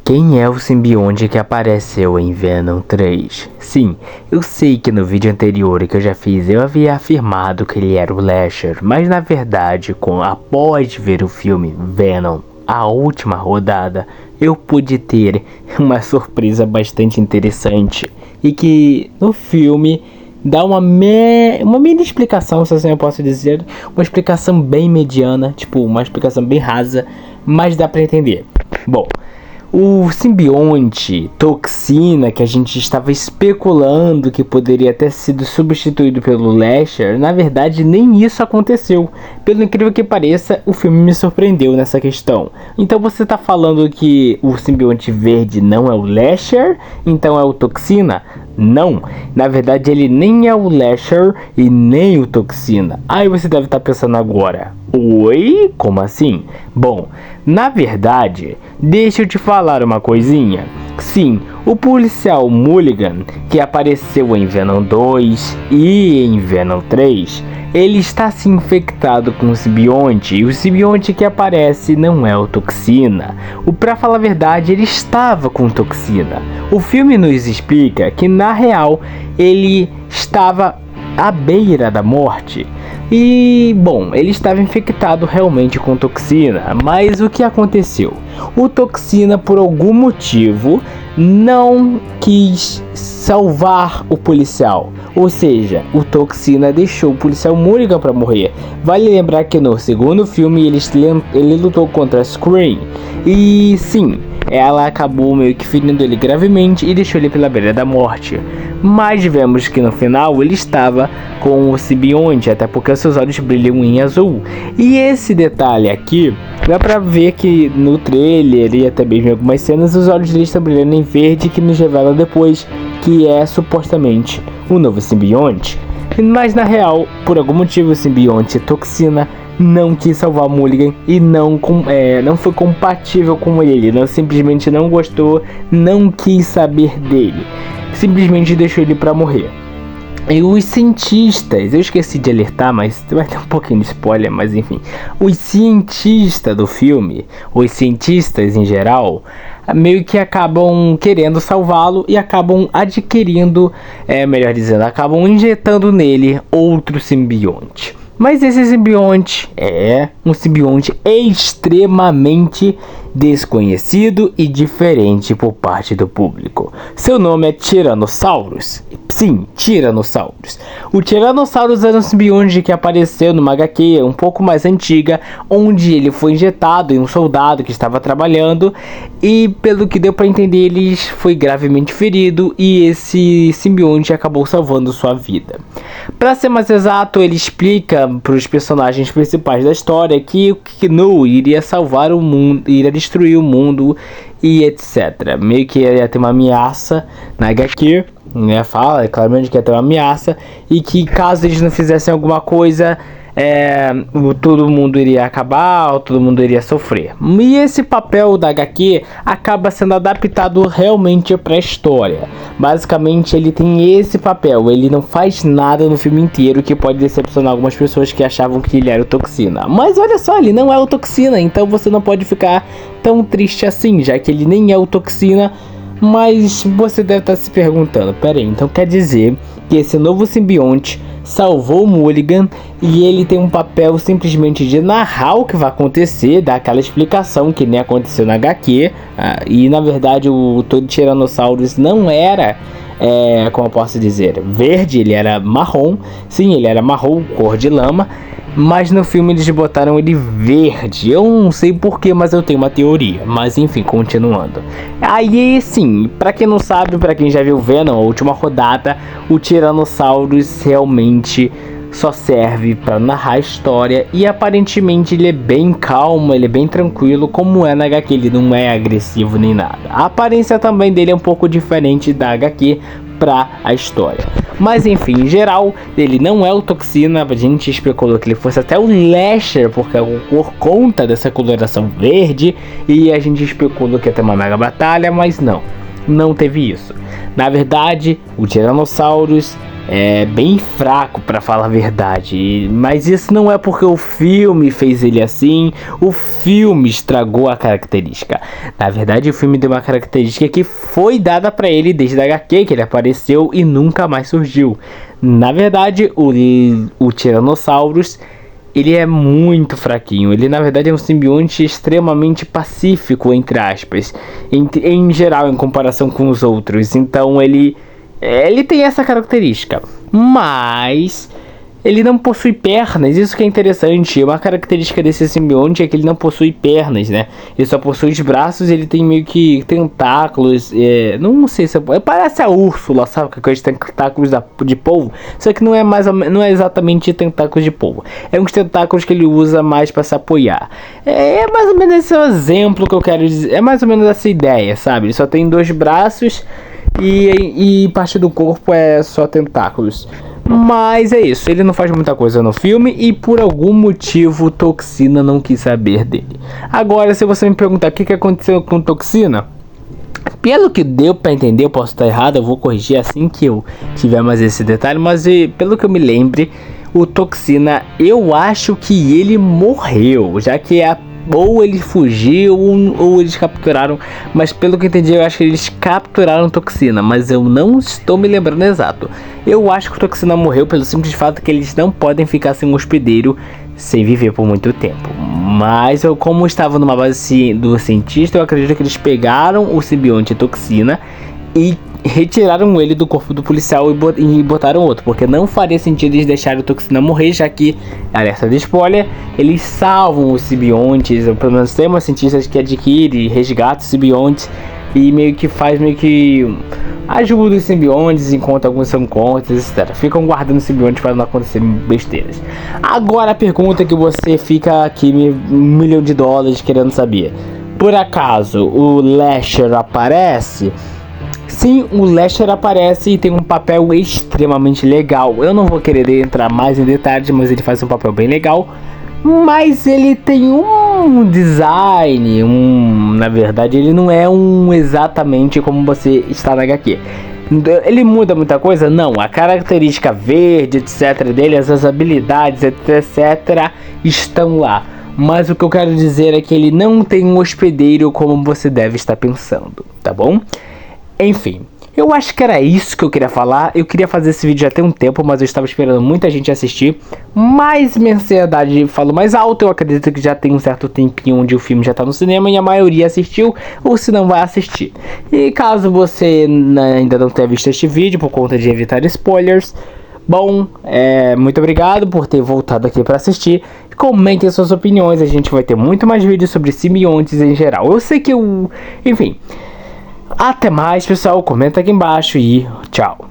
Quem é o simbionte que apareceu em Venom 3? Sim, eu sei que no vídeo anterior que eu já fiz eu havia afirmado que ele era o Lasher, mas na verdade, após ver o filme Venom, a última rodada, eu pude ter uma surpresa bastante interessante e que no filme dá uma mini explicação, se assim eu posso dizer, uma explicação bem mediana, tipo uma explicação bem rasa, mas dá pra entender. Bom, o simbionte toxina que a gente estava especulando que poderia ter sido substituído pelo Lasher, na verdade nem isso aconteceu. Pelo incrível que pareça, o filme me surpreendeu nessa questão. Então você está falando que o simbionte verde não é o Lasher? Então é o toxina? Não, na verdade ele nem é o Lasher e nem o toxina. Aí você deve estar pensando agora, oi? Como assim? Bom, na verdade, deixa eu te falar uma coisinha. Sim, o policial Mulligan, que apareceu em Venom 2 e em Venom 3, ele está se infectado com o simbionte, e o simbionte que aparece não é o toxina. Pra falar a verdade, ele estava com toxina. O filme nos explica que na real ele estava à beira da morte. E, bom, ele estava infectado realmente com toxina, mas o que aconteceu? O toxina, por algum motivo, não quis salvar o policial. Ou seja, o toxina deixou o policial Mulligan para morrer. Vale lembrar que no segundo filme ele lutou contra a Scream. E sim, ela acabou meio que ferindo ele gravemente e deixou ele pela beira da morte. Mas vemos que no final ele estava com o simbionte, até porque seus olhos brilham em azul. E esse detalhe aqui, dá pra ver que no trailer e até mesmo em algumas cenas, os olhos dele estão brilhando em verde, que nos revela depois que é supostamente o novo simbionte. Mas na real, por algum motivo, o simbionte toxina não quis salvar Mulligan e não foi compatível com ele, simplesmente não gostou, não quis saber dele, simplesmente deixou ele para morrer. E os cientistas, eu esqueci de alertar, mas vai ter um pouquinho de spoiler, mas enfim, os cientistas do filme, os cientistas em geral, meio que acabam querendo salvá-lo e acabam adquirindo, melhor dizendo, acabam injetando nele outro simbionte. Mas esse simbionte é um simbionte extremamente desconhecido e diferente por parte do público. Seu nome é Tyrannosaurus. Sim, Tyrannosaurus. O Tyrannosaurus era um simbionte que apareceu numa HQ um pouco mais antiga, onde ele foi injetado em um soldado que estava trabalhando e, pelo que deu para entender, ele foi gravemente ferido e esse simbionte acabou salvando sua vida. Para ser mais exato, ele explica para os personagens principais da história que o Knu iria salvar o mundo, iria destruir o mundo e etc. Meio que ia ter uma ameaça na HQ, né? Fala claramente que ia ter uma ameaça e que caso eles não fizessem alguma coisa, todo mundo iria acabar, todo mundo iria sofrer. E esse papel da HQ acaba sendo adaptado realmente para a história. Basicamente ele tem esse papel, ele não faz nada no filme inteiro, que pode decepcionar algumas pessoas que achavam que ele era o toxina. Mas olha só, ele não é o toxina, então você não pode ficar tão triste assim, já que ele nem é o toxina. Mas você deve estar se perguntando, peraí, então quer dizer que esse novo simbionte salvou o Mulligan e ele tem um papel simplesmente de narrar o que vai acontecer, dar aquela explicação que nem aconteceu na HQ, e na verdade o Tyrannosaurus não era, como eu posso dizer, verde, ele era marrom. Sim, ele era marrom, cor de lama, mas no filme eles botaram ele verde. Eu não sei porquê, mas eu tenho uma teoria. Mas enfim, continuando. Aí sim, pra quem não sabe, pra quem já viu Venom, a última rodada, o Tyrannosaurus realmente só serve para narrar a história. E aparentemente ele é bem calmo, ele é bem tranquilo, como é na HQ. Ele não é agressivo nem nada. A aparência também dele é um pouco diferente da HQ para a história. Mas enfim, em geral, ele não é o toxina. A gente especulou que ele fosse até o Lasher, porque por conta dessa coloração verde. E a gente especulou que ia ter uma mega batalha, mas não teve isso. Na verdade, o Tyrannosaurus é bem fraco, pra falar a verdade. Mas isso não é porque o filme fez ele assim. O filme estragou a característica. Na verdade, o filme deu uma característica que foi dada pra ele desde a HQ, que ele apareceu e nunca mais surgiu. Na verdade, o Tiranossauros, ele é muito fraquinho. Ele na verdade é um simbionte extremamente pacífico, entre aspas, em geral, em comparação com os outros. Então ele tem essa característica, mas ele não possui pernas. Isso que é interessante. Uma característica desse simbionte é que ele não possui pernas, né? Ele só possui os braços. Ele tem meio que tentáculos. Não sei se parece a Úrsula, sabe? Que aqueles tentáculos de polvo. Só que não é exatamente tentáculos de polvo. É uns tentáculos que ele usa mais para se apoiar. É mais ou menos esse exemplo que eu quero dizer. É mais ou menos essa ideia, sabe? Ele só tem 2 braços e parte do corpo é só tentáculos. Mas é isso, ele não faz muita coisa no filme e por algum motivo Toxina não quis saber dele. Agora, se você me perguntar o que aconteceu com Toxina, pelo que deu pra entender, eu posso estar errado, eu vou corrigir assim que eu tiver mais esse detalhe, mas pelo que eu me lembre, o Toxina, eu acho que ele morreu, já que ou ele fugiu ou eles capturaram, mas pelo que eu entendi, eu acho que eles capturaram Toxina, mas eu não estou me lembrando exato. Eu acho que o Toxina morreu pelo simples fato que eles não podem ficar sem um hospedeiro sem viver por muito tempo. Mas como estava numa base do cientista, eu acredito que eles pegaram o simbionte Toxina e retiraram ele do corpo do policial e botaram outro, porque não faria sentido eles deixarem o Toxina morrer, já que, alerta de spoiler, eles salvam os simbiontes, ou pelo menos tem uma cientista que adquire, resgata os simbiontes e meio que ajuda os simbiontes enquanto alguns são contra, etc. Ficam guardando os simbiontes para não acontecer besteiras. Agora a pergunta que você fica aqui $1 milhão querendo saber: por acaso o Lasher aparece? Sim, o Lasher aparece e tem um papel extremamente legal. Eu não vou querer entrar mais em detalhes, mas ele faz um papel bem legal. Mas ele tem um design, na verdade ele não é exatamente como você está na HQ. Ele muda muita coisa? Não, a característica verde, etc dele, as habilidades, etc estão lá. Mas o que eu quero dizer é que ele não tem um hospedeiro como você deve estar pensando, tá bom? Enfim, eu acho que era isso que eu queria falar. Eu queria fazer esse vídeo já tem um tempo, mas eu estava esperando muita gente assistir. Mas minha ansiedade falou mais alto. Eu acredito que já tem um certo tempinho onde o filme já está no cinema e a maioria assistiu, ou se não vai assistir. E caso você ainda não tenha visto este vídeo, por conta de evitar spoilers, bom, muito obrigado por ter voltado aqui para assistir. Comentem suas opiniões, a gente vai ter muito mais vídeos sobre simbiontes em geral. Eu sei que enfim... Até mais, pessoal. Comenta aqui embaixo e tchau.